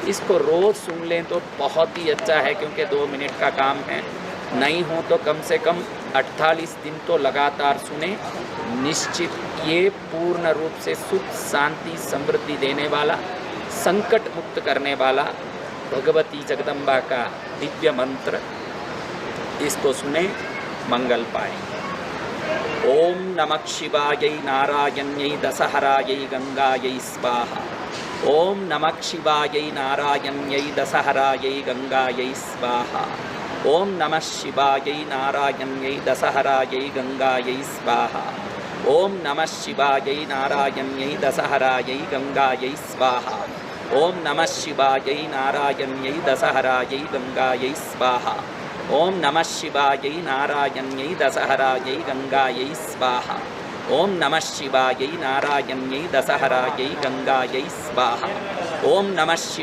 इसको रोज़ सुन लें तो बहुत ही अच्छा है, क्योंकि 2 मिनट का काम है। नहीं हो तो कम से कम 48 दिन तो लगातार सुने। निश्चित ये पूर्ण रूप से सुख, शांति, समृद्धि देने वाला, संकट मुक्त करने वाला भगवती जगदम्बा का दिव्य मंत्र, इसको सुने, मंगल पाएं। ओम नमः शिवायै नारायण्यै दशहरायै गंगायै स्वाहा। ओम नमः शिवायै नारायण्यै दशहरायै गंगायै स्वाहा। ओम नमः शिवायै नारायण्यै दशहरायै गंगायै स्वाहा। ओम नमः शिवायै नारायण्यै दशहरायै गंगायै स्वाहा। ओम नमः शिवायै नारायण्यै दशहरायै गंगायै स्वाहा। ओम नमः शिवायै नारायण्यै दशहरायै गंगायै स्वाहा। ओम नमः शिवायै नारायण्यै दशहरायै गंगायै स्वाहा। ओम नमः